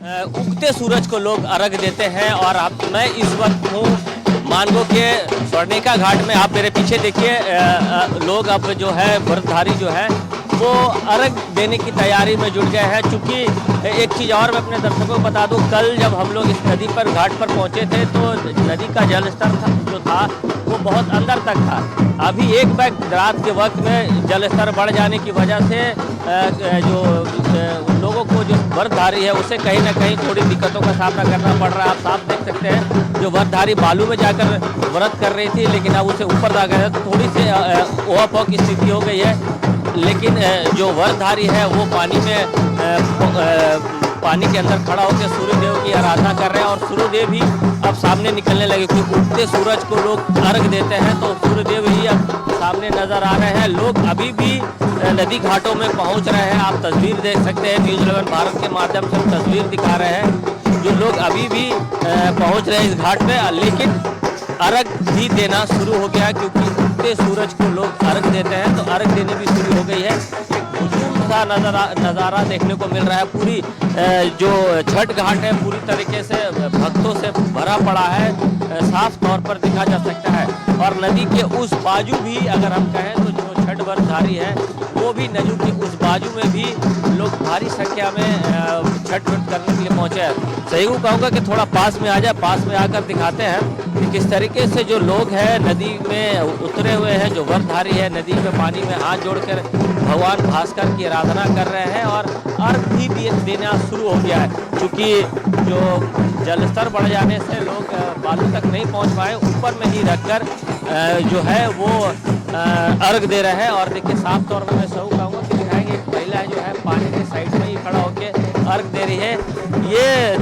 उगते सूरज को लोग अर्घ देते हैं और मैं इस वक्त हूँ मानगो के स्वर्णिका घाट में। आप मेरे पीछे देखिए, लोग अब जो है व्रतधारी जो है वो अर्घ देने की तैयारी में जुट गए हैं। चूँकि एक चीज़ और मैं अपने दर्शकों को बता दूं, कल जब हम लोग इस नदी पर घाट पर पहुंचे थे तो नदी का जल स्तर जो था वो बहुत अंदर तक था। अभी एक बैग रात के वक्त में जल स्तर बढ़ जाने की वजह से जो लोगों को जो व्रतधारी है उसे कहीं ना कहीं थोड़ी दिक्कतों का सामना करना पड़ रहा है। आप साफ देख सकते हैं, जो व्रतधारी बालू में जाकर व्रत कर रही थी लेकिन अब उसे ऊपर आ गया, तो थोड़ी सी ओहापोह की स्थिति हो गई है। लेकिन जो व्रतधारी है वो पानी के अंदर खड़ा होकर सूर्यदेव की आराधना कर रहे हैं और सूर्यदेव भी अब सामने निकलने लगे, क्योंकि उगते सूरज को लोग अर्घ देते हैं तो सूर्यदेव ही अब सामने नजर आ रहे हैं। लोग अभी भी नदी घाटों में पहुंच रहे हैं। आप तस्वीर देख सकते हैं, न्यूज़ 11 भारत के माध्यम से हम तस्वीर दिखा रहे हैं। जो लोग अभी भी पहुंच रहे हैं इस घाट पे, लेकिन अर्घ भी देना शुरू हो गया, क्योंकि उगते सूरज को लोग अर्घ देते हैं तो अर्घ देने भी शुरू हो गई है। सा नज़ारा देखने को मिल रहा है। पूरी जो छठ घाट है पूरी तरीके से भक्तों से भरा पड़ा है, साफ तौर पर देखा जा सकता है। और नदी के उस बाजू भी अगर हम कहें तो जो छठ व्रतधारी है वो भी नदी के उस बाजू में भी लोग भारी संख्या में छठ व्रत करने के लिए पहुंचे हैं। सही को कहूँगा कि थोड़ा पास में आ जाए, पास में आकर दिखाते हैं कि किस तरीके से जो लोग हैं नदी में उतरे हुए हैं, जो व्रतधारी है नदी में पानी में हाथ जोड़कर भगवान भास्कर की आराधना कर रहे हैं और अर्घ भी देना शुरू हो गया है। क्योंकि जो जलस्तर बढ़ जाने से लोग बालू तक नहीं पहुंच पाए, ऊपर में ही रखकर जो है वो अर्घ दे रहे हैं। और देखिए साफ तौर पर मैं सहू कहूँगा कि दिखाएंगे, एक महिला जो है पानी के साइड में ही खड़ा होकर अर्घ दे रही है। ये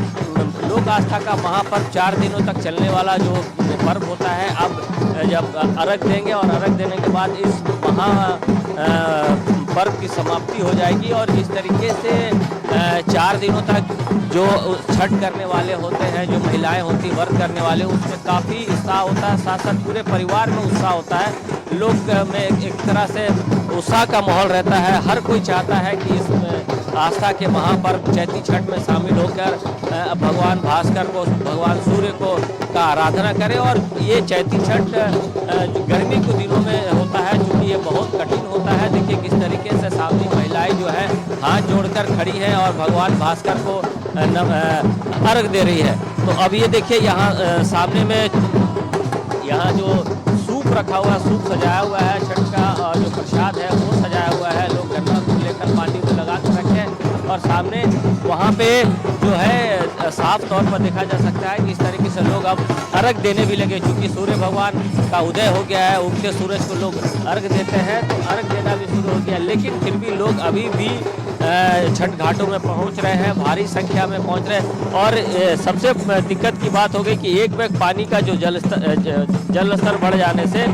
लोक आस्था का महापर्व 4 दिनों तक चलने वाला जो पर्व होता है, अब जब अर्घ देंगे और अर्घ देने के बाद इस पर्व की समाप्ति हो जाएगी। और इस तरीके से 4 दिनों तक जो छठ करने वाले होते हैं, जो महिलाएं होती व्रत करने वाले, उसमें काफ़ी उत्साह होता है, साथ साथ पूरे परिवार में उत्साह होता है। लोग में एक तरह से उत्साह का माहौल रहता है। हर कोई चाहता है कि इस आस्था के महापर्व चैती छठ में शामिल होकर भगवान भास्कर को, भगवान सूर्य को का आराधना करें। और ये चैती छठ जो गर्मी के दिनों में होता है, क्योंकि ये बहुत कठिन होता है। देखिए किस तरीके से सामने महिलाएं जो है हाथ जोड़कर खड़ी हैं और भगवान भास्कर को अर्घ दे रही है। तो अब ये देखिए यहाँ सामने में यहाँ जो सूप रखा हुआ है, सूप सजाया हुआ है छठ का, और जो प्रसाद है वो सजाया हुआ है। लोग गन्ना को लेकर पानी में लगा के रखे हैं और सामने वहाँ पे जो है साफ तौर पर देखा जा सकता है कि इस तरीके से लोग अब अर्घ देने भी लगे। क्योंकि सूर्य भगवान का उदय हो गया है, उगते सूरज को लोग अर्घ देते हैं तो अर्घ देना भी शुरू हो गया। लेकिन फिर भी लोग अभी भी छठ घाटों में पहुंच रहे हैं, भारी संख्या में पहुंच रहे हैं। और सबसे दिक्कत की बात हो गई कि एक बैग पानी का जो जल स्तर बढ़ जाने से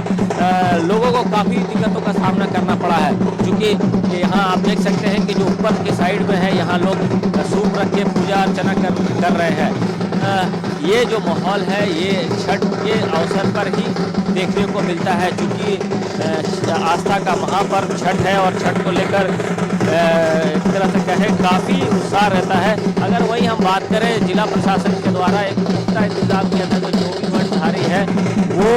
लोगों को काफ़ी दिक्कतों का सामना करना पड़ा है। क्योंकि यहाँ आप देख सकते हैं कि जो ऊपर के साइड में है, यहाँ लोग सूप रख के पूजा अर्चना कर रहे हैं। ये जो माहौल है ये छठ के अवसर पर ही देखने को मिलता है। क्योंकि आस्था का महापर्व छठ है और छठ को लेकर एक तरह से कहें काफ़ी उत्साह रहता है। अगर वही हम बात करें जिला प्रशासन के द्वारा एक पुख्ता इंतजाम किया था, जो भी व्रतधारी है वो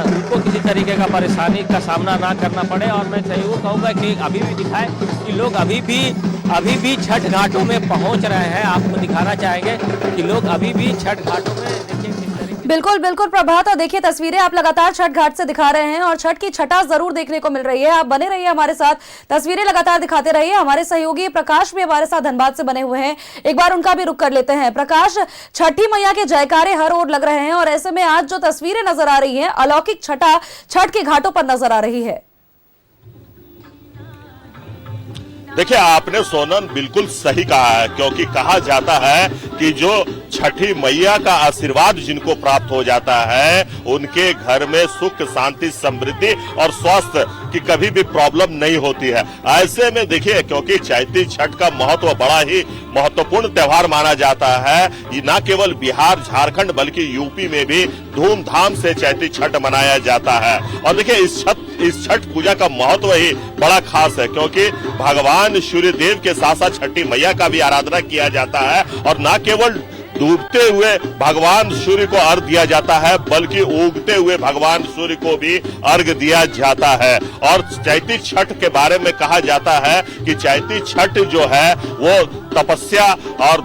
उनको किसी तरीके का परेशानी का सामना ना करना पड़े। और मैं सही वो कहूँगा कि अभी भी दिखाएं कि लोग अभी भी छठ घाटों में पहुँच रहे हैं। आपको दिखाना चाहेंगे कि लोग अभी भी छठ घाटों में देखिए। बिल्कुल बिल्कुल प्रभात, और देखिए तस्वीरें आप लगातार छठ घाट से दिखा रहे हैं और छठ की छठा जरूर देखने को मिल रही है। आप बने रहिए हमारे साथ, तस्वीरें लगातार दिखाते रहिए। हमारे सहयोगी प्रकाश भी हमारे साथ धनबाद से बने हुए हैं, एक बार उनका भी रुख कर लेते हैं। प्रकाश, छठी मैया के जयकारे हर ओर लग रहे हैं और ऐसे में आज जो तस्वीरें नजर आ रही है, अलौकिक छठा छठ के घाटों पर नजर आ रही है। देखिए आपने सोनम बिल्कुल सही कहा है, क्योंकि कहा जाता है कि जो छठी मैया का आशीर्वाद जिनको प्राप्त हो जाता है उनके घर में सुख शांति समृद्धि और स्वास्थ्य की कभी भी प्रॉब्लम नहीं होती है। ऐसे में देखिए, क्योंकि चैती छठ का महत्व बड़ा ही महत्वपूर्ण त्योहार माना जाता है, ये न केवल बिहार झारखंड बल्कि यूपी में भी धूमधाम से चैती छठ मनाया जाता है। और देखिए इस छठ पूजा का महत्व ही बड़ा खास है, क्योंकि भगवान सूर्य देव के साथ साथ छठी मैया का भी आराधना किया जाता है और न केवल डूबते हुए भगवान सूर्य को अर्घ दिया जाता है बल्कि उगते हुए भगवान सूर्य को भी अर्घ दिया जाता है। और चैती छठ के बारे में कहा जाता है कि चैती छठ जो है वो तपस्या और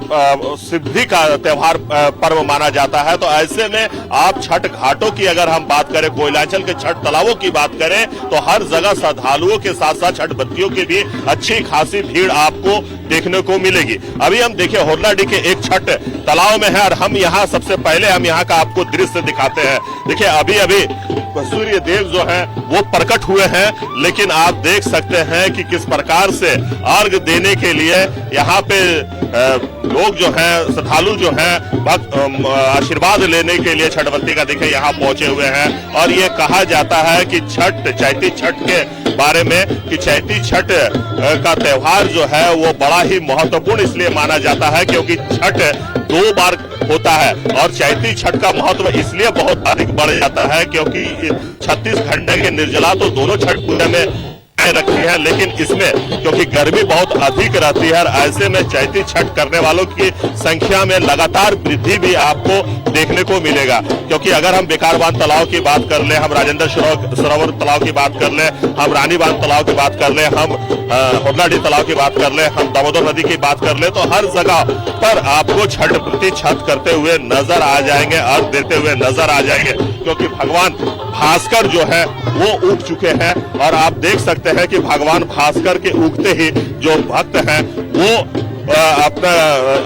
सिद्धि का त्योहार पर्व माना जाता है। तो ऐसे में आप छठ घाटों की अगर हम बात करें, कोयलांचल के छठ तालाबों की बात करें, तो हर जगह श्रद्धालुओं के साथ साथ छठ बत्तियों की भी अच्छी खासी भीड़ आपको देखने को मिलेगी। अभी हम देखिए होरनाडीह के एक छठ तालाब में है और हम यहाँ सबसे पहले हम यहाँ का आपको दृश्य दिखाते हैं। देखिए अभी अभी सूर्य देव जो है वो प्रकट हुए हैं, लेकिन आप देख सकते हैं कि किस प्रकार से अर्घ देने के लिए यहाँ पे लोग जो हैं, श्रद्धालु जो हैं, भक्त आशीर्वाद लेने के लिए छठवंती का देखिए यहाँ पहुंचे हुए हैं। और ये कहा जाता है कि चैती छठ के बारे में कि चैती छठ का त्योहार जो है वो बड़ा ही महत्वपूर्ण इसलिए माना जाता है क्योंकि छठ 2 बार होता है। और चैती छठ का महत्व इसलिए बहुत अधिक बढ़ जाता है क्योंकि 36 घंटे के निर्जला तो दोनों छठ पूजा में रखी है, लेकिन इसमें क्योंकि गर्मी बहुत अधिक रहती है, ऐसे में चैती छठ करने वालों की संख्या में लगातार वृद्धि भी आपको देखने को मिलेगा। क्योंकि अगर हम बेकार बांध तालाब की बात कर ले, हम राजेंद्र सरोवर तालाब की बात कर ले, हम रानी बांध तालाब की बात कर ले, हम होरनाडीह तालाब की बात कर ले, हम दामोदर नदी की बात कर ले, तो हर जगह पर आपको छठ प्रति छठ करते हुए नजर आ जाएंगे, अर्घ देते हुए नजर आ जाएंगे। क्योंकि भगवान भास्कर जो है वो उग चुके हैं और आप देख सकते हैं कि भगवान भास्कर के उगते ही जो भक्त हैं वो अपना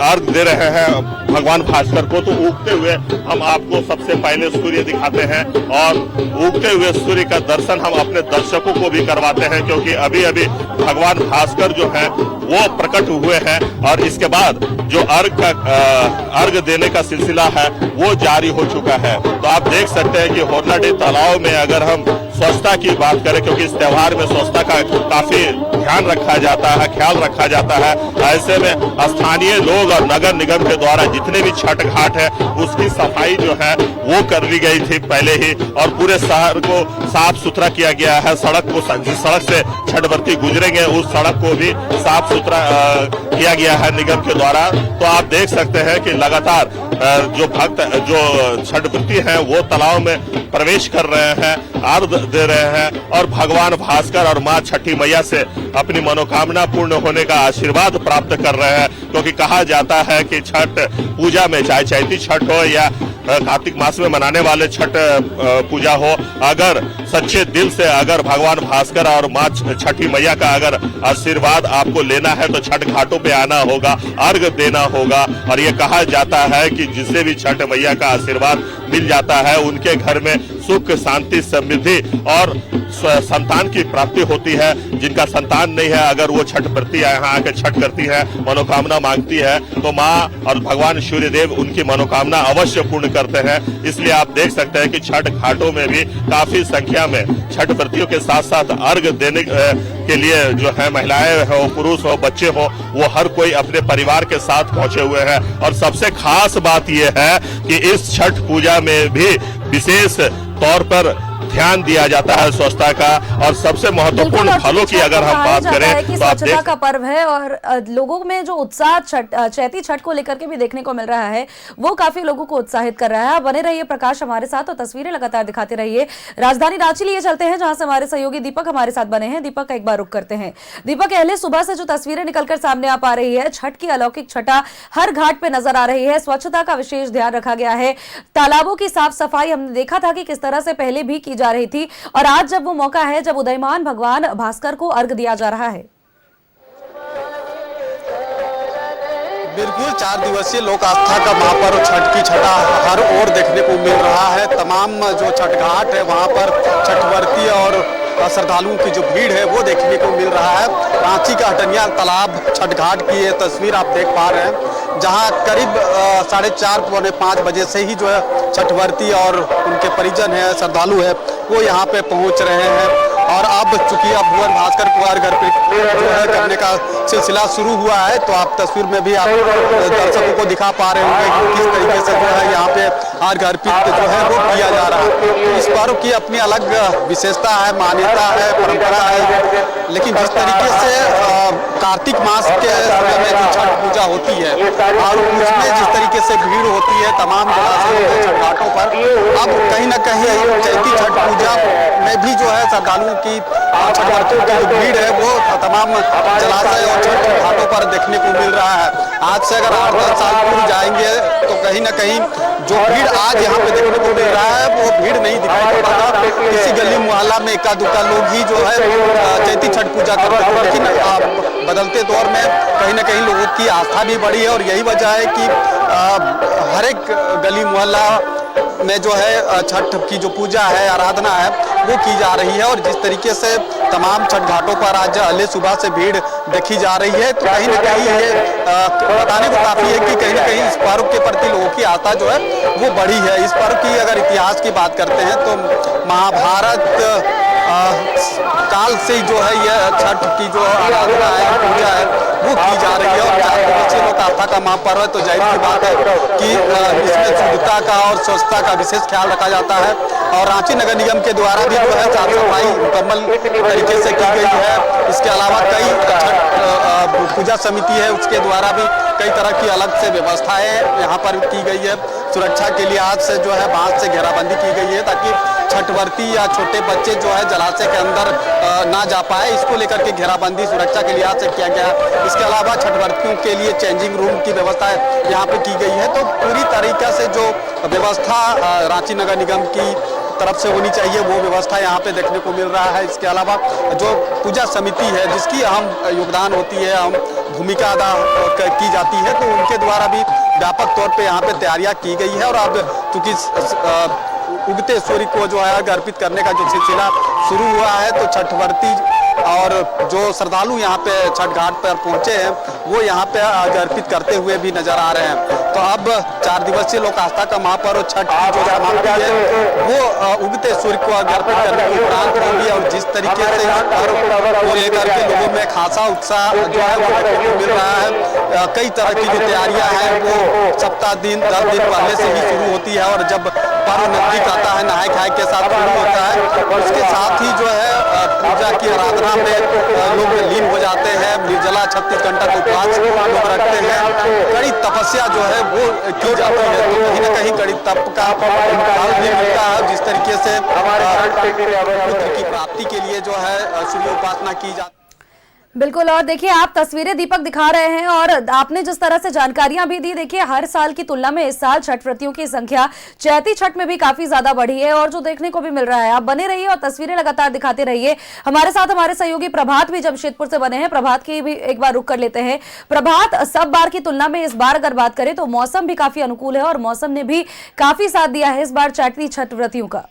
अर्घ दे रहे हैं भगवान भास्कर को। तो उगते हुए हम आपको सबसे पहले सूर्य दिखाते हैं और उगते हुए सूर्य का दर्शन हम अपने दर्शकों को भी करवाते हैं, क्योंकि अभी अभी भगवान भास्कर जो है वो प्रकट हुए हैं और इसके बाद जो अर्घ देने का सिलसिला है वो जारी हो चुका है। तो आप देख सकते हैं कि होरनाडीह तालाब में अगर हम स्वच्छता की बात करें, क्योंकि इस त्योहार में स्वच्छता का काफी ध्यान रखा जाता है, ख्याल रखा जाता है, ऐसे में स्थानीय लोग और नगर निगम के द्वारा जितने भी छठ घाट है उसकी सफाई जो है वो कर ली गई थी पहले ही और पूरे शहर को साफ सुथरा किया गया है। सड़क से छठ व्रती गुजरेंगे उस सड़क को भी साफ सुथरा किया गया है निगम के द्वारा। तो आप देख सकते हैं कि लगातार जो भक्त जो छठ व्रती हैं वो तालाब में प्रवेश कर रहे हैं, अर्घ दे रहे हैं और भगवान भास्कर और माँ छठी मैया से अपनी मनोकामना पूर्ण होने का आशीर्वाद प्राप्त कर रहे हैं। क्योंकि कहा जाता है कि छठ पूजा में चाहे चैती छठ हो या कार्तिक मास में मनाने वाले छठ पूजा हो, अगर सच्चे दिल से अगर भगवान भास्कर और माँ छठी मैया का अगर आशीर्वाद आपको लेना है तो छठ घाटों पे आना होगा, अर्घ देना होगा। और ये कहा जाता है कि जिसे भी छठ मैया का आशीर्वाद मिल जाता है उनके घर में सुख शांति समृद्धि और संतान की प्राप्ति होती है। जिनका संतान नहीं है अगर वो छठ व्रती यहाँ आकर छठ करती है, मनोकामना मांगती है, तो माँ और भगवान सूर्य देव उनकी मनोकामना अवश्य पूर्ण करते हैं। इसलिए आप देख सकते हैं कि छठ घाटों में भी काफी संख्या में छठ व्रतियों के साथ साथ अर्घ देने के लिए जो है महिलाएं हो, पुरुष हो, बच्चे हो, वो हर कोई अपने परिवार के साथ पहुंचे हुए हैं। और सबसे खास बात यह है कि इस छठ पूजा में भी विशेष तौर पर ध्यान दिया जाता है स्वच्छता का। और सबसे महत्वपूर्ण फलों की अगर हम बात करें तो स्वच्छता का पर्व है और लोगों में जो उत्साह चैती छठ को लेकर के भी देखने को मिल रहा है वो काफी लोगों को उत्साहित कर रहा है। बने रहिए प्रकाश हमारे साथ और तस्वीरें लगातार दिखाते रहिए। राजधानी रांची लिए चलते हैं जहां से हमारे सहयोगी दीपक हमारे साथ बने हैं। दीपक का एक बार रुख करते हैं। दीपक, पहले सुबह से जो तस्वीरें निकलकर सामने आ पा रही है, छठ की अलौकिक छटा हर घाट पे नजर आ रही है, स्वच्छता का विशेष ध्यान रखा गया है, तालाबों की साफ सफाई हमने देखा था कि किस तरह से पहले भी की जा रही थी और आज जब वो मौका है जब उदयमान भगवान भास्कर को अर्घ दिया जा रहा है। बिल्कुल 4 दिवसीय लोक आस्था का महापर्व छठ की छटा हर ओर देखने को मिल रहा है। तमाम जो छठ घाट है वहां पर छठ व्रती और श्रद्धालुओं की जो भीड़ है वो देखने को मिल रहा है। रांची का हटनिया तालाब छठ घाट की ये तस्वीर आप देख पा रहे हैं। जहां करीब 4:30 पौने 5 बजे से ही जो है छठ व्रती और उनके परिजन है, श्रद्धालु है, वो यहाँ पे पहुंच रहे हैं। और अब चूंकि अब भुवन भास्कर कुंवर घर पे जो है करने का सिलसिला शुरू हुआ है, तो आप तस्वीर में भी आप दर्शकों को दिखा पा रहे होंगे कि किस तरीके से जो है यहाँ पे अर्घ जो है वो किया जा रहा है। तो इस पर्व की अपनी अलग विशेषता है, मान्यता है, परंपरा है। लेकिन जिस तरीके से कार्तिक मास के समय में जो छठ पूजा होती है और उसमें जिस तरीके से भीड़ होती है तमाम जलाशयों के छठ घाटों पर, अब कहीं ना कहीं चैती छठ पूजा में भी जो है श्रद्धालुओं की छठ व्रतियों की जो भीड़ है वो तमाम जलाशय और छठ घाटों पर देखने को मिल रहा है। आज से अगर 8-10 साल पूर्व जाएंगे तो कहीं ना कहीं जो भीड़ आज यहाँ पे देखने को मिल रहा है वो भीड़ नहीं दिखाई पड़ता था। किसी गली मोहल्ला में इक्का दुक्का लोग ही जो है चैती छठ पूजा करते थे। लेकिन बदलते दौर में कहीं ना कहीं लोगों की आस्था भी बढ़ी है और यही वजह है कि हर एक गली मोहल्ला में जो है छठ की जो पूजा है, आराधना है, वो की जा रही है। और जिस तरीके से तमाम छठ घाटों पर आज अगले सुबह से भीड़ देखी जा रही है, तो कहीं ना कहीं ये बताने को काफी है कि कहीं ना कहीं इस पर्व के प्रति लोगों की आस्था जो है वो बढ़ी है। इस पर्व की अगर इतिहास की बात करते हैं तो महाभारत काल से जो है यह छठ की जो आराधना है, पूजा है, वो की जा रही है। और 4 दिवसीय लोक आस्था का महापर्व है, तो जाहिर सी बात है कि इसमें शुद्धता का और स्वच्छता का विशेष ख्याल रखा जाता है। और रांची नगर निगम के द्वारा भी जो है साफ सफाई मुकम्मल तरीके से की गई है। इसके अलावा कई छठ पूजा समिति है, उसके द्वारा भी कई तरह की अलग से व्यवस्थाएं यहाँ पर की गई है। सुरक्षा के लिए आज से जो है बांस से घेराबंदी की गई है ताकि छठ व्रती या छोटे बच्चे जो है जलाशय के अंदर ना जा पाए। इसको लेकर के घेराबंदी सुरक्षा के लिहाज से किया गया। इसके अलावा छठ व्रतियों के लिए चेंजिंग रूम की व्यवस्था यहाँ पे की गई है। तो पूरी तरीके से जो व्यवस्था रांची नगर निगम की तरफ से होनी चाहिए वो व्यवस्था यहाँ पे देखने को मिल रहा है। इसके अलावा जो पूजा समिति है जिसकी अहम योगदान होती है, अहम भूमिका अदा की जाती है, तो उनके द्वारा भी व्यापक तौर पे यहाँ पे तैयारियां की गई है। और अब चूंकि उगते सूर्य को जो है अर्पित करने का जो सिलसिला शुरू हुआ है, तो छठ व्रती और जो श्रद्धालु यहाँ पे छठ घाट पर पहुंचे हैं वो यहाँ पे अर्पित करते हुए भी नजर आ रहे हैं। तो अब 4 दिवसीय लोक आस्था का महापर्व छठ की जो समाप्ति है वो उगते सूर्य को अर्पित करने के उपरांत होगी। और जिस तरीके से इस पर्व को लेकर के लोगों में खासा उत्साह जो है वो देखने को मिल रहा है। कई तरह की जो तैयारियां हैं वो सप्ताह दिन 10 दिन पहले से ही शुरू होती है। और जब पर्व नजदीक आता है नहाय खाए के साथ शुरू होता है, उसके साथ ही जो है पूजा की आराधना में लोग लीन हो जाते हैं। निर्जला 36 घंटा का उपवास लोग रखते हैं। कड़ी तपस्या जो है वो की जाती है। तो कहीं ना कहीं कड़ी तप का फल भी मिलता है। जिस तरीके से पुत्र की प्राप्ति के लिए जो है सूर्य उपासना की जाती है। बिल्कुल। और देखिए आप तस्वीरें दीपक दिखा रहे हैं और आपने जिस तरह से जानकारियां भी दी, देखिए हर साल की तुलना में इस साल छठ व्रतियों की संख्या चैती छठ में भी काफी ज्यादा बढ़ी है और जो देखने को भी मिल रहा है। आप बने रहिए और तस्वीरें लगातार दिखाते रहिए। हमारे साथ हमारे सहयोगी प्रभात भी जमशेदपुर से बने हैं। प्रभात की भी एक बार रुक कर लेते हैं। प्रभात, सब बार की तुलना में इस बार अगर बात करें तो मौसम भी काफी अनुकूल है और मौसम ने भी काफी साथ दिया है इस बार चैती छठ व्रतियों का।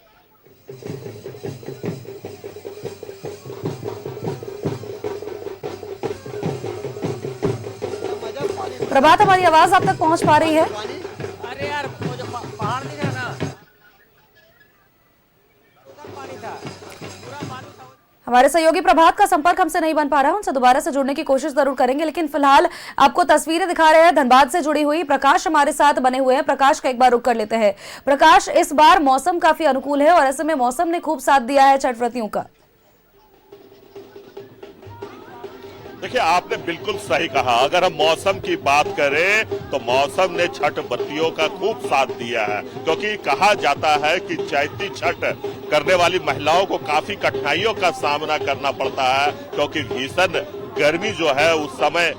प्रभात, हमारी आवाज आप तक पहुंच पा रही है? अरे यार वो जो पहाड़ दिख रहा ना, उधर पानी था, पूरा पानी था। हमारे सहयोगी प्रभात का संपर्क हमसे नहीं बन पा रहा है, उनसे दोबारा से जुड़ने की कोशिश जरूर करेंगे। लेकिन फिलहाल आपको तस्वीरें दिखा रहे हैं धनबाद से जुड़ी हुई। प्रकाश हमारे साथ बने हुए हैं। प्रकाश का एक बार रुक कर लेते हैं। प्रकाश, इस बार मौसम काफी अनुकूल है और ऐसे में मौसम ने खूब साथ दिया है छठ व्रतियों का। देखिए आपने बिल्कुल सही कहा। अगर हम मौसम की बात करें तो मौसम ने छठ व्रतियों का खूब साथ दिया है, क्योंकि कहा जाता है कि चैती छठ करने वाली महिलाओं को काफी कठिनाइयों का सामना करना पड़ता है, क्योंकि भीषण गर्मी जो है उस समय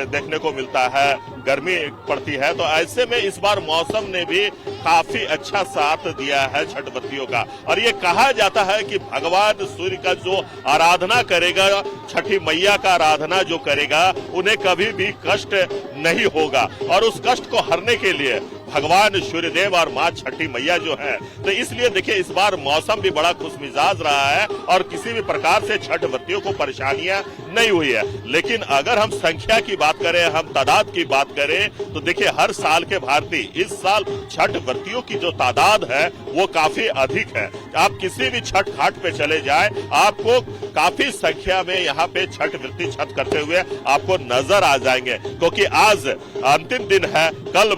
देखने को मिलता है, गर्मी पड़ती है। तो ऐसे में इस बार मौसम ने भी काफी अच्छा साथ दिया है छठ व्रतियों का। और ये कहा जाता है कि भगवान सूर्य का जो आराधना करेगा, छठी मैया का आराधना जो करेगा, उन्हें कभी भी कष्ट नहीं होगा। और उस कष्ट को हरने के लिए भगवान सूर्यदेव और माँ छठी मैया जो है। तो इसलिए देखिए इस बार मौसम भी बड़ा खुशमिजाज रहा है और किसी भी प्रकार से छठ व्रतियों को परेशानियां नहीं हुई है। लेकिन अगर हम संख्या की बात करें, हम तादाद की बात करें, तो देखिए हर साल के भांति इस साल छठ व्रतियों की जो तादाद है वो काफी अधिक है। आप किसी भी छठ घाट पे चले जाए, आपको काफी संख्या में यहाँ पे छठ व्रती छठ करते हुए आपको नजर आ जाएंगे, क्योंकि आज अंतिम दिन है। कल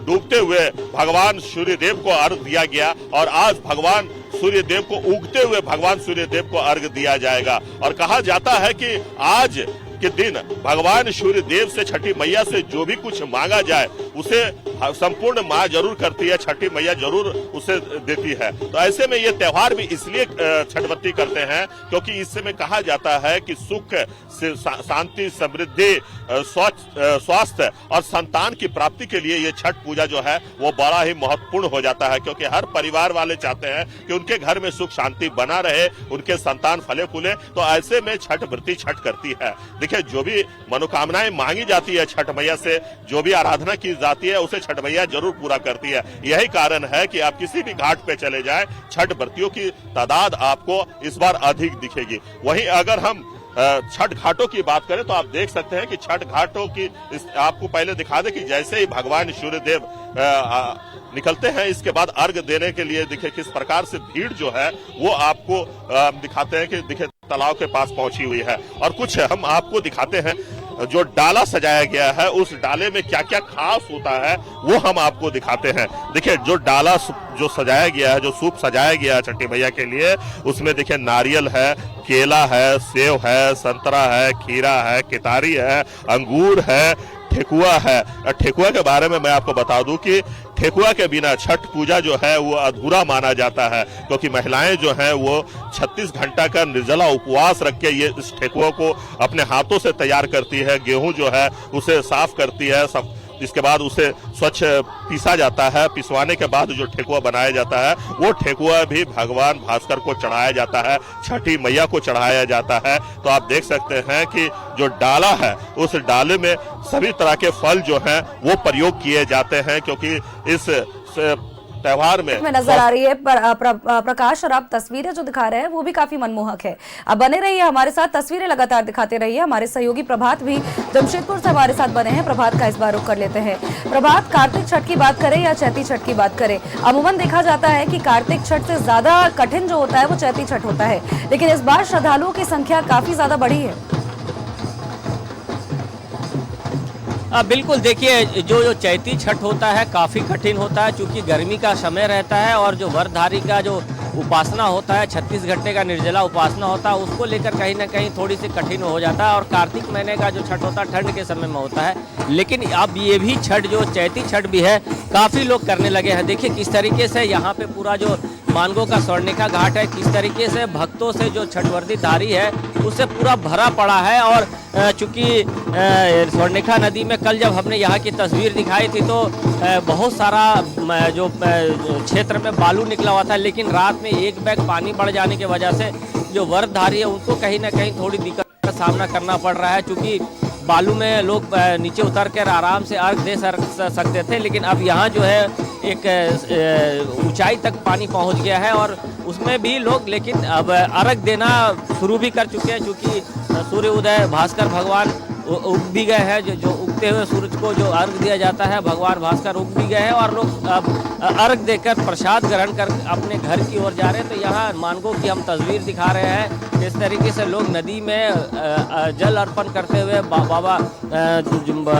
डूबते हुए भगवान सूर्यदेव को अर्घ दिया गया और आज भगवान सूर्यदेव को उगते हुए भगवान सूर्यदेव को अर्घ दिया जाएगा। और कहा जाता है कि आज के दिन भगवान सूर्यदेव से छठी मैया से जो भी कुछ मांगा जाए उसे संपूर्ण माँ जरूर करती है, छठी मैया जरूर उसे देती है। तो ऐसे में ये त्योहार भी इसलिए छठव्रती करते हैं क्योंकि इससे में कहा जाता है कि सुख, शांति, समृद्धि, स्वास्थ्य और संतान की प्राप्ति के लिए ये छठ पूजा जो है वो बड़ा ही महत्वपूर्ण हो जाता है, क्योंकि हर परिवार वाले चाहते हैं कि उनके घर में सुख शांति बना रहे, उनके संतान फले फूले। तो ऐसे में छठ व्रती छठ करती है। देखिए जो भी मनोकामनाएं मांगी जाती है छठ मैया से, जो भी आराधना की जाती है उसे छठ मैया जरूर पूरा करती है। यही कारण है कि आप किसी भी घाट पे चले जाएं, छठ व्रतियों की तादाद आपको इस बार अधिक दिखेगी। वहीं अगर हम छठ घाटों की बात करें तो आप देख सकते हैं कि छठ घाटों की आपको पहले दिखा दे कि जैसे ही भगवान सूर्यदेव निकलते हैं, इसके बाद अर्घ देने के लिए देखिए किस प्रकार से भीड़ जो है वो आपको दिखाते हैं कि देखिए तालाब के पास पहुंची हुई है। और कुछ हम आपको दिखाते हैं जो डाला सजाया गया है, उस डाले में क्या क्या खास होता है वो हम आपको दिखाते हैं। देखिए जो डाला जो सजाया गया है, जो सूप सजाया गया है छठी मैया के लिए, उसमें देखिए नारियल है, केला है, सेव है, संतरा है, खीरा है, कितारी है, अंगूर है, ठेकुआ है। ठेकुआ के बारे में मैं आपको बता दूं कि ठेकुआ के बिना छठ पूजा जो है वो अधूरा माना जाता है, क्योंकि महिलाएं जो हैं वो 36 घंटा का निर्जला उपवास रख के ये इस ठेकुआ को अपने हाथों से तैयार करती है। गेहूं जो है उसे साफ करती है, सब इसके बाद उसे स्वच्छ पीसा जाता है। पिसवाने के बाद जो ठेकुआ बनाया जाता है वो ठेकुआ भी भगवान भास्कर को चढ़ाया जाता है, छठी मैया को चढ़ाया जाता है। तो आप देख सकते हैं कि जो डाला है उस डाले में सभी तरह के फल जो हैं वो प्रयोग किए जाते हैं, क्योंकि इस त्योहार में नजर आ रही है प्रकाश, और आप तस्वीरें जो दिखा रहे हैं वो भी काफी मनमोहक है। अब बने रहिए हमारे साथ, तस्वीरें लगातार दिखाते रहिए। हमारे सहयोगी प्रभात भी जमशेदपुर से हमारे साथ बने हैं। प्रभात का इस बार रुख कर लेते हैं। प्रभात, कार्तिक छठ की बात करें या चैती छठ की बात करें, अमूमन देखा जाता है कि कार्तिक छठ से ज्यादा कठिन जो होता है वो चैती छठ होता है, लेकिन इस बार श्रद्धालुओं की संख्या काफी ज्यादा बढ़ी है। बिल्कुल, देखिए जो चैती छठ होता है काफ़ी कठिन होता है, चूँकि गर्मी का समय रहता है और जो व्रतधारी का जो उपासना होता है, 36 घंटे का निर्जला उपासना होता है, उसको लेकर कहीं ना कहीं थोड़ी सी कठिन हो जाता है। और कार्तिक महीने का जो छठ होता है ठंड के समय में होता है, लेकिन अब ये भी छठ जो चैती छठ भी है काफ़ी लोग करने लगे हैं। देखिए किस तरीके से यहाँ पे पूरा जो मानगो का स्वर्णिका घाट है, किस तरीके से भक्तों से जो छठ व्रतधारी है उससे पूरा भरा पड़ा है। और चूँकि स्वर्णिका नदी में कल जब हमने यहाँ की तस्वीर दिखाई थी तो बहुत सारा जो क्षेत्र में बालू निकला हुआ था, लेकिन रात में एक बैग पानी बढ़ जाने की वजह से जो व्रतधारी है उनको कहीं ना कहीं थोड़ी दिक्कत का सामना करना पड़ रहा है, चूँकि बालू में लोग नीचे उतर कर आराम से अर्घ दे सकते थे, लेकिन अब यहाँ जो है एक ऊंचाई तक पानी पहुँच गया है और उसमें भी लोग लेकिन अब अर्घ देना शुरू भी कर चुके हैं, क्योंकि सूर्य उदय भास्कर भगवान उग भी गए हैं। जो उगते हुए सूरज को जो अर्घ दिया जाता है भगवान भास्कर उग भी गए हैं और लोग अब अर्घ देकर प्रसाद ग्रहण कर अपने घर की ओर जा रहे हैं। तो यहाँ मानगो की हम तस्वीर दिखा रहे हैं, इस तरीके से लोग नदी में जल अर्पण करते हुए बाबा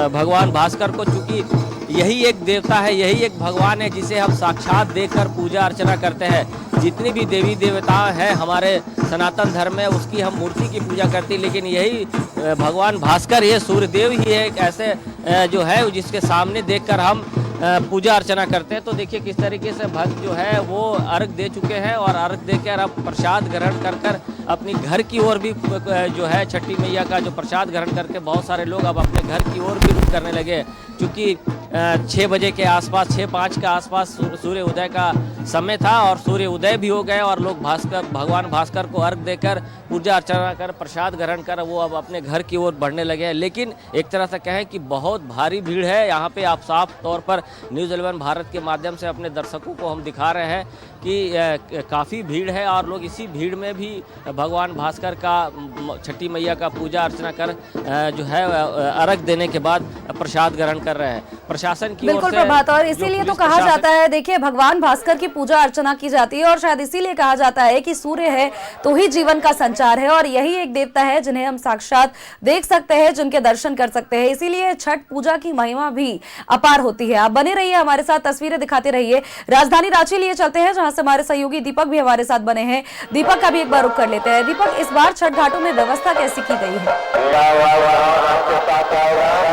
भगवान भास्कर को, चूँकि यही एक देवता है, यही एक भगवान है जिसे हम साक्षात देखकर पूजा अर्चना करते हैं। जितनी भी देवी देवता हैं हमारे सनातन धर्म में उसकी हम मूर्ति की पूजा करते हैं, लेकिन यही भगवान भास्कर, ये सूर्यदेव ही है एक ऐसे जो है जिसके सामने देखकर हम पूजा अर्चना करते हैं। तो देखिए किस तरीके से भक्त जो है वो अर्घ दे चुके हैं और अर्घ देकर अब प्रसाद ग्रहण कर अपनी घर की ओर भी जो है छठी मैया का जो प्रसाद ग्रहण करके बहुत सारे लोग अब अपने घर की ओर भी रुख करने लगे, क्योंकि 6 बजे के आसपास, 6-5 के आसपास सूर्य उदय का समय था और सूर्य उदय भी हो गए और लोग भगवान भास्कर को अर्घ देकर पूजा अर्चना कर प्रसाद ग्रहण कर वो अब अपने घर की ओर बढ़ने लगे हैं। लेकिन एक तरह से कहें कि बहुत भारी भीड़ है यहाँ पे। आप साफ तौर पर न्यूज़ 11 भारत के माध्यम से अपने दर्शकों को हम दिखा रहे हैं कि काफ़ी भीड़ है और लोग इसी भीड़ में भी भगवान भास्कर का छठी मैया का पूजा अर्चना कर जो है अर्घ देने के बाद प्रसाद ग्रहण कर रहे हैं। प्रशासन की बिल्कुल प्रभात, और इसीलिए तो कहा जाता है, देखिए भगवान भास्कर की पूजा अर्चना की जाती है और शायद इसीलिए कहा जाता है कि सूर्य है तो ही जीवन का संचार है और यही एक देवता है जिन्हें हम साक्षात देख सकते हैं, जिनके दर्शन कर सकते हैं। इसीलिए छठ पूजा की महिमा भी अपार होती है। आप बने रहिए हमारे साथ, तस्वीरें दिखाते रहिए। राजधानी रांची लिए चलते हैं जहां से हमारे सहयोगी दीपक भी हमारे साथ बने हैं। दीपक का भी एक बार रुख कर लेते हैं। दीपक, इस बार छठ घाटों में व्यवस्था कैसी की गई है?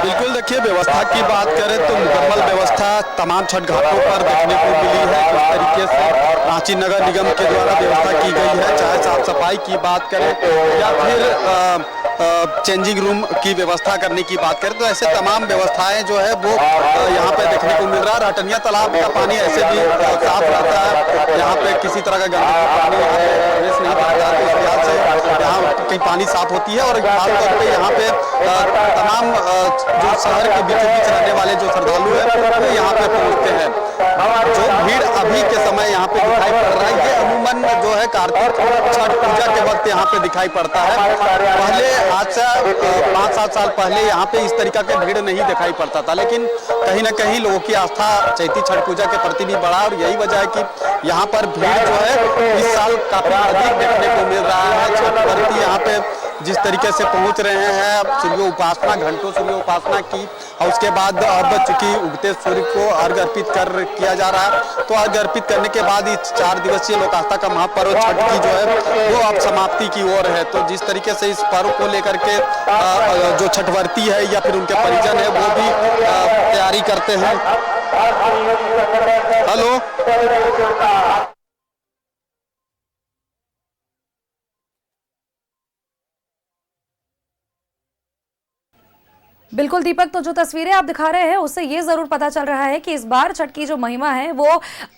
बिल्कुल, देखिए व्यवस्था की बात करें तो मुकम्मल व्यवस्था तमाम छठ घाटों पर देखने को मिली है। किस तरीके से रांची नगर निगम के द्वारा व्यवस्था की गई है, चाहे साफ सफाई की बात करें या फिर चेंजिंग रूम की व्यवस्था करने की बात करें, तो ऐसे तमाम व्यवस्थाएं जो है वो यहाँ पे देखने को मिल रहा है। राटनिया तालाब का पानी ऐसे भी साफ रहता है, यहाँ पे किसी तरह का गंदगी पानी यहाँ पे प्रवेश नहीं करता है, तो इस लिहाज से यहाँ की पानी साफ होती है। और खासतौर पे यहाँ पे तमाम जो शहर के बीचों बीच रहने वाले जो श्रद्धालु है वो यहाँ पे पहुँचते हैं। जो भीड़ अभी के समय यहाँ पे दिखाई पड़ रहा है, ये अमूमन जो है कार्तिक छठ पूजा के वक्त यहाँ पे दिखाई पड़ता है। पहले आज से 5-7 साल पहले यहाँ पे इस तरीका के भीड़ नहीं दिखाई पड़ता था, लेकिन कहीं ना कहीं लोगों की आस्था चैती छठ पूजा के प्रति भी बढ़ा और यही वजह है कि यहाँ पर भीड़ जो है इस साल काफी अधिक देखने को मिल रहा है। छठ व्रती यहाँ पे जिस तरीके से पहुंच रहे हैं, सूर्य उपासना, घंटों सूर्य उपासना की और उसके बाद अब चूंकि उगते सूर्य को अर्घ अर्पित किया जा रहा है, तो अर्घ अर्पित करने के बाद इस 4 दिवसीय लोक आस्था का महापर्व छठ की जो है वो अब समाप्ति की ओर है। तो जिस तरीके से इस पर्व को लेकर के जो छठवर्ती है या फिर उनके परिजन है वो भी तैयारी करते हैं। हेलो, बिल्कुल दीपक, तो जो तस्वीरें आप दिखा रहे हैं उससे ये जरूर पता चल रहा है कि इस बार छठ की जो महिमा है वो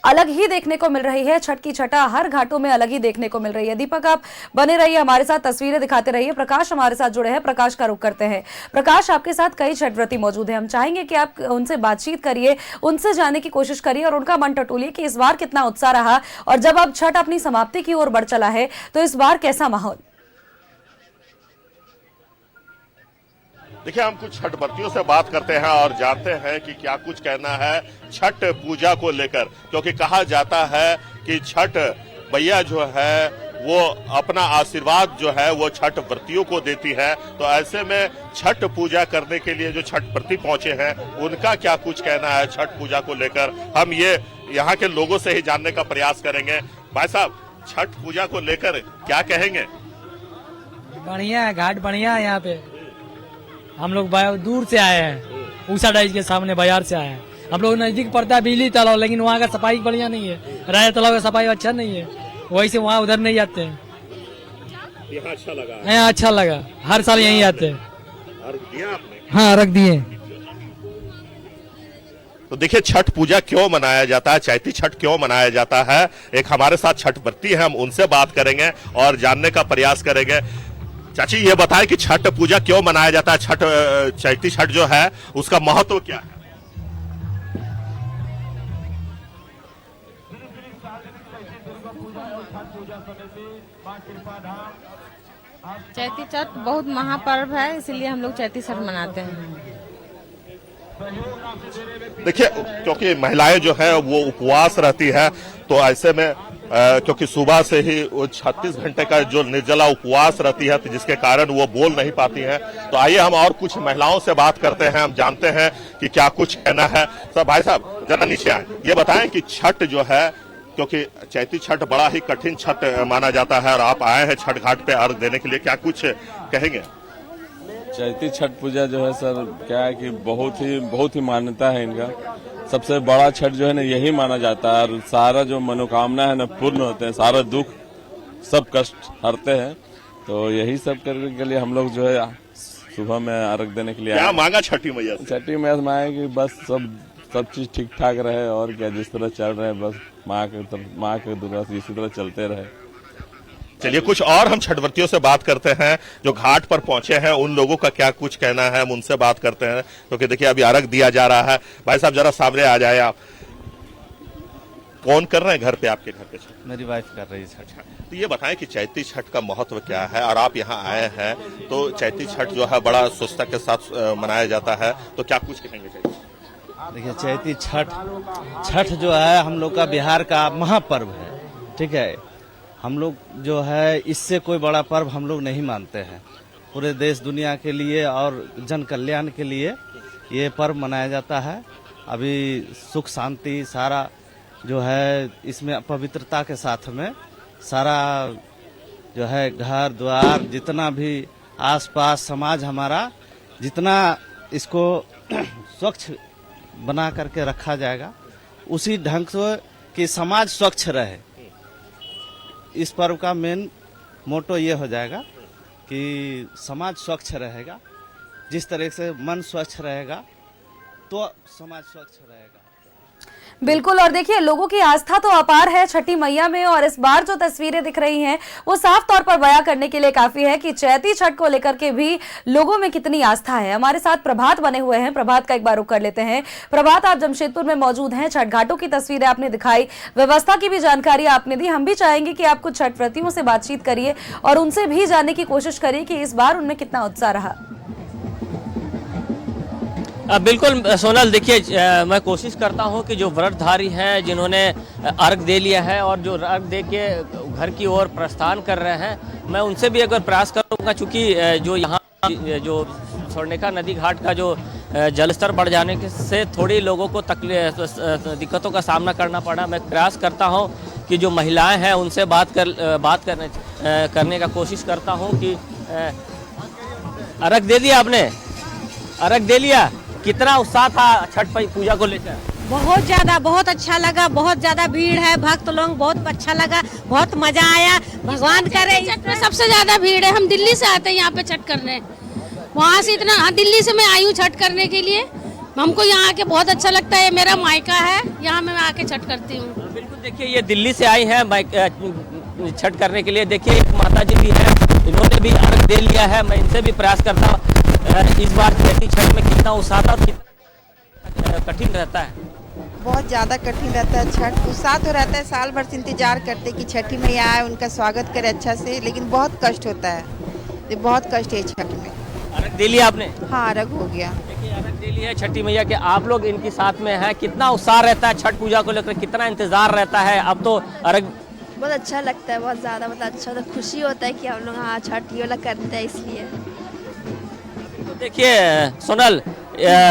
अलग ही देखने को मिल रही है। छठ की छठा हर घाटों में अलग ही देखने को मिल रही है। दीपक, आप बने रहिए हमारे साथ, तस्वीरें दिखाते रहिए। प्रकाश हमारे साथ जुड़े हैं, प्रकाश का रुख करते हैं। प्रकाश, आपके साथ कई छठ व्रती मौजूद है, हम चाहेंगे कि आप उनसे बातचीत करिए, उनसे जानने की कोशिश करिए और उनका मन टटोलिए कि इस बार कितना उत्साह रहा और जब अब छठ अपनी समाप्ति की ओर बढ़ चला है तो इस बार कैसा माहौल? देखिए, हम कुछ छठ व्रतियों से बात करते हैं और जानते हैं कि क्या कुछ कहना है छठ पूजा को लेकर, क्योंकि कहा जाता है कि छठ मैया जो है वो अपना आशीर्वाद जो है वो छठ व्रतियों को देती है। तो ऐसे में छठ पूजा करने के लिए जो छठ व्रती पहुंचे हैं उनका क्या कुछ कहना है छठ पूजा को लेकर, हम ये यहाँ के लोगों से ही जानने का प्रयास करेंगे। भाई साहब, छठ पूजा को लेकर क्या कहेंगे? बढ़िया है, घाट बढ़िया है। यहाँ पे हम लोग दूर से आए हैं, ऊषा डाइज के सामने बाजार से आए हैं। हम लोग नजदीक पड़ता है बिजली तालाब, लेकिन वहाँ का सफाई बढ़िया नहीं है। राजा तालाब का सफाई अच्छा नहीं है, वही से वहाँ उधर नहीं जाते हैं। यहाँ अच्छा लगा? यहाँ अच्छा लगा, हर साल यहीं आते हैं। अर्घ दिया आपने? हाँ, रख दिए। तो देखिए, छठ पूजा क्यों मनाया जाता है, चैती छठ क्यों मनाया जाता है, एक हमारे साथ छठ व्रती है, हम उनसे बात करेंगे और जानने का प्रयास करेंगे। चाची, ये बताएं कि छठ पूजा क्यों मनाया जाता है, छठ चैती छठ जो है उसका महत्व क्या है? चैती छठ बहुत महापर्व है, इसलिए हम लोग चैती छठ मनाते हैं। देखिए, क्योंकि महिलाएं जो है वो उपवास रहती है, तो ऐसे में क्योंकि सुबह से ही वो 36 घंटे का जो निर्जला उपवास रहती है, तो जिसके कारण वो बोल नहीं पाती हैं। तो आइए हम और कुछ महिलाओं से बात करते हैं, हम जानते हैं कि क्या कुछ कहना है। सब भाई साहब जरा नीचे आए, ये बताएं कि छठ जो है, क्योंकि चैती छठ बड़ा ही कठिन छठ माना जाता है और आप आए हैं छठ घाट पे अर्घ देने के लिए, क्या कुछ कहेंगे? चैती छठ पूजा जो है सर, क्या है कि बहुत ही मान्यता है इनका। सबसे बड़ा छठ जो है ना यही माना जाता है और सारा जो मनोकामना है ना पूर्ण होते हैं, सारा दुख सब कष्ट हरते हैं। तो यही सब करने के लिए हम लोग जो है सुबह में अर्घ देने के लिए क्या मांगा छठी मैया से? छठी मैया से मांगे कि बस सब सब चीज ठीक ठाक रहे और क्या, जिस तरह चल रहे हैं बस माँ के दुआ से इसी तरह चलते रहे। चलिए कुछ और हम छठव्रतियों से बात करते हैं जो घाट पर पहुंचे हैं, उन लोगों का क्या कुछ कहना है, हम उनसे बात करते हैं क्योंकि देखिए अभी अर्घ दिया जा रहा है। भाई साहब जरा सामने आ जाए आप, कौन कर रहे हैं घर पे, आपके घर पे छठ? मेरी वाइफ कर रही है छठ। तो ये बताएं कि चैती छठ का महत्व क्या है, और आप यहाँ आए हैं तो चैती छठ जो है बड़ा स्वच्छता के साथ मनाया जाता है, तो क्या कुछ कहेंगे? देखिए चैती छठ जो है हम लोग का बिहार का महापर्व है, ठीक है। हम लोग जो है इससे कोई बड़ा पर्व हम लोग नहीं मानते हैं। पूरे देश दुनिया के लिए और जन कल्याण के लिए ये पर्व मनाया जाता है। अभी सुख शांति सारा जो है इसमें पवित्रता के साथ में सारा जो है घर द्वार जितना भी आसपास समाज हमारा जितना इसको स्वच्छ बना करके रखा जाएगा, उसी ढंग से कि समाज स्वच्छ रहे। इस पर्व का मेन मोटो ये हो जाएगा कि समाज स्वच्छ रहेगा। जिस तरह से मन स्वच्छ रहेगा तो समाज स्वच्छ रहेगा। बिल्कुल। और देखिए लोगों की आस्था तो अपार है छठी मैया में, और इस बार जो तस्वीरें दिख रही हैं वो साफ तौर पर बयां करने के लिए काफी है कि चैती छठ को लेकर के भी लोगों में कितनी आस्था है। हमारे साथ प्रभात बने हुए हैं, प्रभात का एक बार रुख कर लेते हैं। प्रभात, आप जमशेदपुर में मौजूद हैं, छठ घाटों की तस्वीरें आपने दिखाई, व्यवस्था की भी जानकारी आपने दी। हम भी चाहेंगे कि आप कुछ छठ व्रतियों से बातचीत करिए और उनसे भी जानने की कोशिश करिए कि इस बार उनमें कितना उत्साह रहा। बिल्कुल सोनल, देखिए मैं कोशिश करता हूं कि जो व्रतधारी हैं जिन्होंने अर्घ दे लिया है और जो अर्घ दे के घर की ओर प्रस्थान कर रहे हैं, मैं उनसे भी एक बार प्रयास करूंगा, चूंकि जो यहाँ जो स्वर्णरेखा नदी घाट का जो जलस्तर बढ़ जाने से थोड़ी लोगों को दिक्कतों का सामना करना पड़ा। मैं प्रयास करता हूं कि जो महिलाएं हैं उनसे बात करने का कोशिश करता हूं कि अर्घ दे दिया आपने? अर्घ दे लिया? कितना उत्साह था छठ पूजा को लेकर? बहुत ज्यादा, बहुत अच्छा लगा, बहुत ज्यादा भीड़ है, भक्त लोग, बहुत अच्छा लगा, बहुत मजा आया। भगवान करे। छठ में सबसे ज्यादा भीड़ है। हम दिल्ली से आते हैं यहाँ पे छठ करने, वहाँ से इतना, हाँ दिल्ली से मैं आई हूँ छठ करने के लिए। हमको यहाँ आके बहुत अच्छा लगता है, मेरा मायका है, यहाँ मैं आके छठ करती हूँ। बिल्कुल, देखिए ये दिल्ली से आई हैं छठ करने के लिए। देखिए एक माता जी भी है, इन्होंने भी अर्घ दे लिया है। मैं इनसे भी प्रयास करता हूँ इस बार चैती छठ में कितना उत्साह था और कितना कठिन रहता है? बहुत ज़्यादा कठिन रहता है छठ। उत्साह तो रहता है, साल भर से इंतजार करते कि छठी मैया आए, उनका स्वागत करे अच्छा से, लेकिन बहुत कष्ट होता है, ये बहुत कष्ट है छठ में। अर्घ दे लिया आपने? हाँ, अर्घ हो गया। देखिए अर्घ दे लिया है छठी मैया के, आप लोग इनके साथ में हैं। कितना उत्साह रहता है छठ पूजा को लेकर, कितना इंतजार रहता है? अब तो अर्घ बहुत अच्छा लगता है, बहुत ज़्यादा, मतलब अच्छा होता है, खुशी होता है कि हम लोग हाँ छठ ये वाला करते हैं इसलिए। तो देखिए सोनल,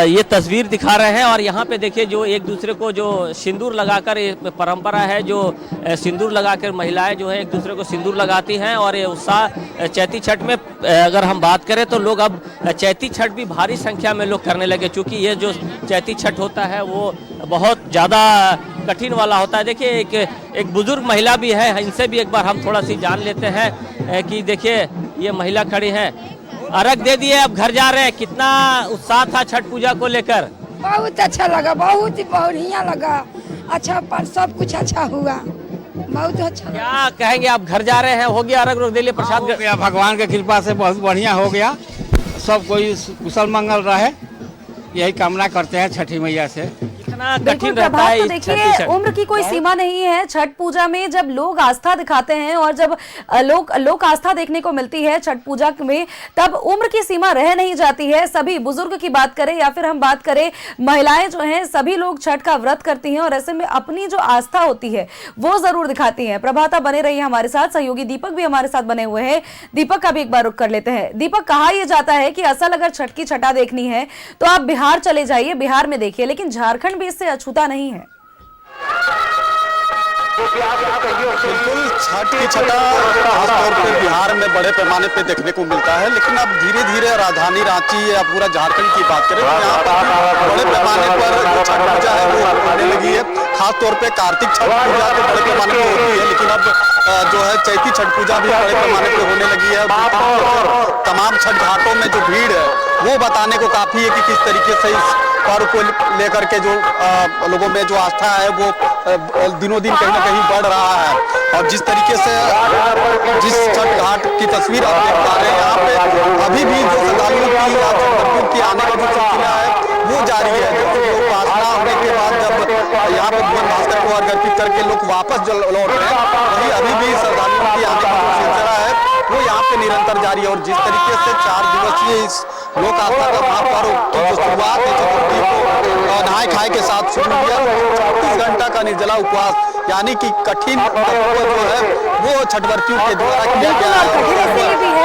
ये तस्वीर दिखा रहे हैं और यहाँ पे देखिए जो एक दूसरे को जो सिंदूर लगाकर, ये परंपरा है जो सिंदूर लगाकर महिलाएं जो है एक दूसरे को सिंदूर लगाती हैं। और ये उत्साह चैती छठ में अगर हम बात करें तो लोग अब चैती छठ भी भारी संख्या में लोग करने लगे, क्योंकि ये जो चैती छठ होता है वो बहुत ज़्यादा कठिन वाला होता है। देखिए एक बुजुर्ग महिला भी है, इनसे भी एक बार हम थोड़ा सी जान लेते हैं कि देखिए ये महिला खड़ी है, अर्घ दे दिए, अब घर जा रहे हैं। कितना उत्साह था छठ पूजा को लेकर? बहुत अच्छा लगा, बहुत ही बढ़िया लगा, अच्छा पर सब कुछ अच्छा हुआ, बहुत अच्छा। क्या कहेंगे, आप घर जा रहे हैं, हो गया अर्घ दे लिया, प्रसाद हो गया, भगवान की कृपा से बहुत बढ़िया हो गया, सब कोई कुशल मंगल रहे, यही कामना करते हैं छठी मैया से। बिल्कुल प्रभात, तो देखिए उम्र की कोई सीमा नहीं है छठ पूजा में। जब लोग आस्था दिखाते हैं और जब लोक आस्था देखने को मिलती है छठ पूजा में, तब उम्र की सीमा रह नहीं जाती है। सभी बुजुर्ग की बात करें या फिर हम बात करें, महिलाएं जो हैं सभी लोग छठ का व्रत करती हैं और ऐसे में अपनी जो आस्था होती है वो जरूर दिखाती है। प्रभाता बने रही है हमारे साथ, सहयोगी दीपक भी हमारे साथ बने हुए हैं। दीपक का भी एक बार रुख कर लेते हैं। दीपक, कहा यह जाता है कि असल अगर छठ की छठा देखनी है तो आप बिहार चले जाइए, बिहार में देखिए, लेकिन झारखंड इससे अछूता नहीं है। बिल्कुल, छठ की छठा खासतौर पे बिहार में बड़े पैमाने पे देखने को मिलता है, लेकिन अब धीरे धीरे राजधानी रांची या पूरा झारखंड की बात करें तो यहाँ पर बड़े पैमाने पर जो छठ पूजा है वो होने लगी है। खासतौर पे कार्तिक छठ पूजा तो बड़े पैमाने पर होती है, लेकिन अब जो है चैती छठ पूजा भी बड़े पैमाने पर होने लगी है। और तमाम छठ घाटों में जो भीड़ है वो बताने को काफी है कि किस तरीके से इस पर्व को लेकर के जो लोगों में जो आस्था है वो दिनों दिन कहीं ना कहीं बढ़ रहा है। और जिस तरीके से जिस छठ घाट की तस्वीर आप देख पा रहे हैं, यहाँ पे अभी भी जो श्रद्धालुओं की या छठ की आने का जो सिलसिला है वो जारी है। जो उपासना होने के बाद जब यहाँ पे भुवन भास्कर को अर्घ अर्पित करके लोग वापस लौट रहे हैं, वही अभी भी श्रद्धालुओं की आने का जो सिलसिला है वो यहाँ पे निरंतर जारी है। और जिस तरीके से 4 दिवसीय इस लोक आस्था का महापर्व की जो शुरुआत है चतुर्थी को नहाय खाए के साथ शुरू किया, 36 घंटा का निर्जला उपवास यानी कि कठिन जो है वो छठवर्तियों के द्वारा किया गया है।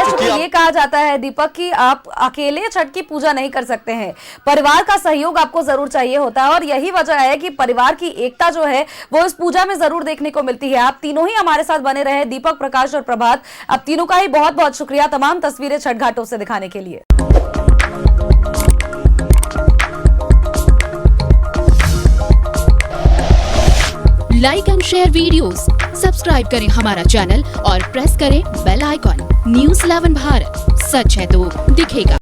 क्योंकि ये कहा जाता है दीपक कि आप अकेले छठ की पूजा नहीं कर सकते हैं, परिवार का सहयोग आपको जरूर चाहिए होता है और यही वजह है कि परिवार की एकता जो है वो इस पूजा में जरूर देखने को मिलती है। आप तीनों ही हमारे साथ बने रहे, दीपक, प्रकाश और प्रभात, आप तीनों का ही बहुत बहुत शुक्रिया तमाम तस्वीरें छठ घाटों से दिखाने के लिए। Like and share videos, subscribe करें हमारा चैनल और प्रेस करें बेल आइकॉन। News 11 भारत, सच है तो दिखेगा।